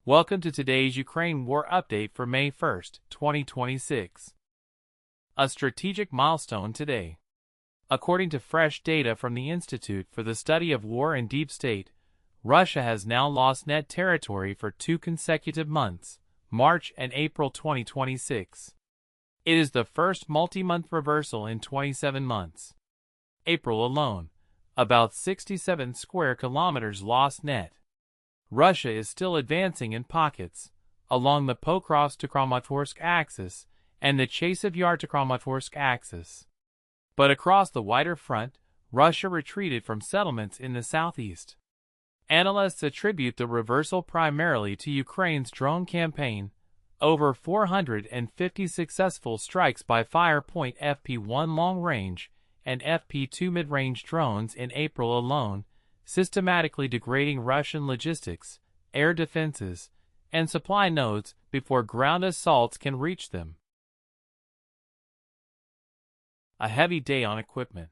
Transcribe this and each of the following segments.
Welcome to today's Ukraine War Update for May 1, 2026. A strategic milestone today. According to fresh data from the Institute for the Study of War and Deep State, Russia has now lost net territory for 2 consecutive months, March and April 2026. It is the first multi-month reversal in 27 months. April alone, about 67 square kilometers lost net. Russia is still advancing in pockets, along the Pokrovsk-to-Kramatorsk axis and the Chasiv Yar-to-Kramatorsk axis. But across the wider front, Russia retreated from settlements in the southeast. Analysts attribute the reversal primarily to Ukraine's drone campaign. Over 450 successful strikes by Firepoint FP1 long-range and FP2 mid-range drones in April alone, systematically degrading Russian logistics, air defenses, and supply nodes before ground assaults can reach them. A heavy day on equipment.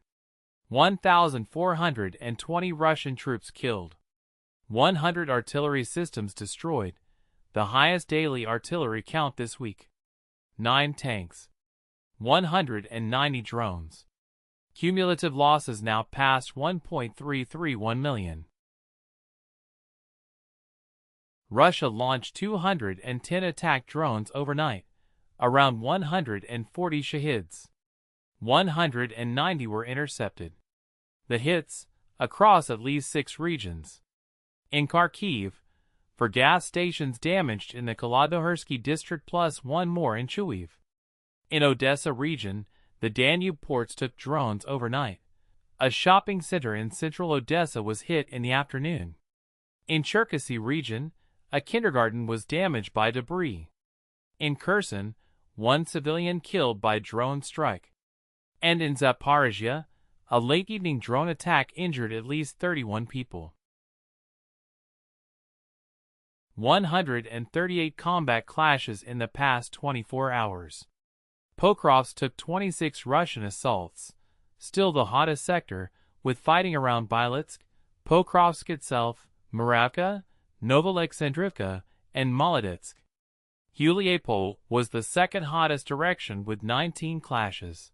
1,420 Russian troops killed. 100 artillery systems destroyed, the highest daily artillery count this week. 9 tanks. 190 drones. Cumulative losses now past 1.331 million. Russia launched 210 attack drones overnight, around 140 Shahids. 190 were intercepted. The hits, across at least 6 regions. In Kharkiv, for gas stations damaged in the Kolodohersky district plus 1 more in Chasiv. In Odessa region, the Danube ports took drones overnight. A shopping center in central Odessa was hit in the afternoon. In Cherkasy region, a kindergarten was damaged by debris. In Kherson, 1 civilian killed by drone strike. And in Zaporizhia, a late-evening drone attack injured at least 31 people. 138 combat clashes in the past 24 hours. Pokrovsk took 26 Russian assaults, still the hottest sector, with fighting around Bielitsk, Pokrovsk itself, Muravka, Novoalexandrivka, and Molodetsk. Huliapol was the second hottest direction with 19 clashes.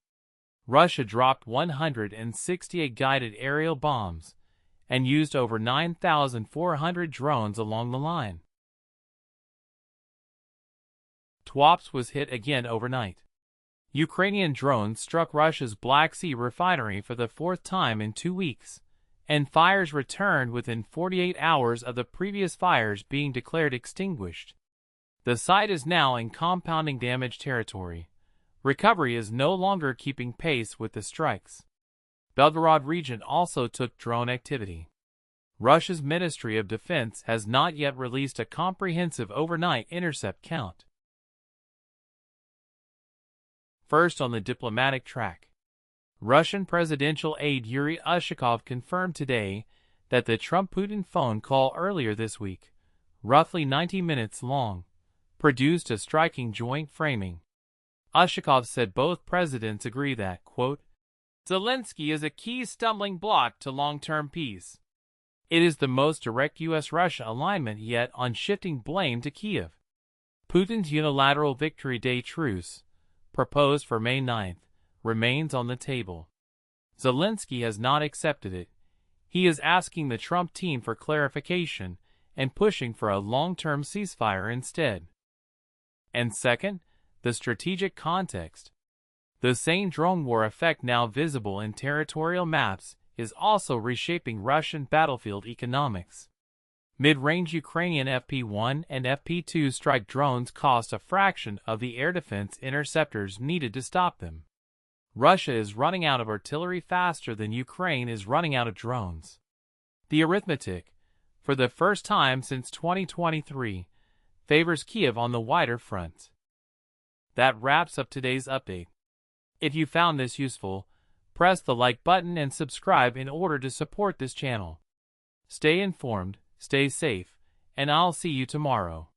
Russia dropped 168 guided aerial bombs and used over 9,400 drones along the line. Tuapse was hit again overnight. Ukrainian drones struck Russia's Black Sea refinery for the 4th time in 2 weeks, and fires returned within 48 hours of the previous fires being declared extinguished. The site is now in compounding damage territory. Recovery is no longer keeping pace with the strikes. Belgorod region also took drone activity. Russia's Ministry of Defense has not yet released a comprehensive overnight intercept count. First on the diplomatic track. Russian presidential aide Yuri Ushakov confirmed today that the Trump-Putin phone call earlier this week, roughly 90 minutes long, produced a striking joint framing. Ushakov said both presidents agree that, quote, Zelensky is a key stumbling block to long-term peace. It is the most direct U.S.-Russia alignment yet on shifting blame to Kiev. Putin's unilateral Victory Day truce, proposed for May 9, remains on the table. Zelensky has not accepted it. He is asking the Trump team for clarification and pushing for a long-term ceasefire instead. And second, the strategic context. The same drone war effect now visible in territorial maps is also reshaping Russian battlefield economics. Mid-range Ukrainian FP1 and FP2 strike drones cost a fraction of the air defense interceptors needed to stop them. Russia is running out of artillery faster than Ukraine is running out of drones. The arithmetic, for the first time since 2023, favors Kiev on the wider front. That wraps up today's update. If you found this useful, press the like button and subscribe in order to support this channel. Stay informed, stay safe, and I'll see you tomorrow.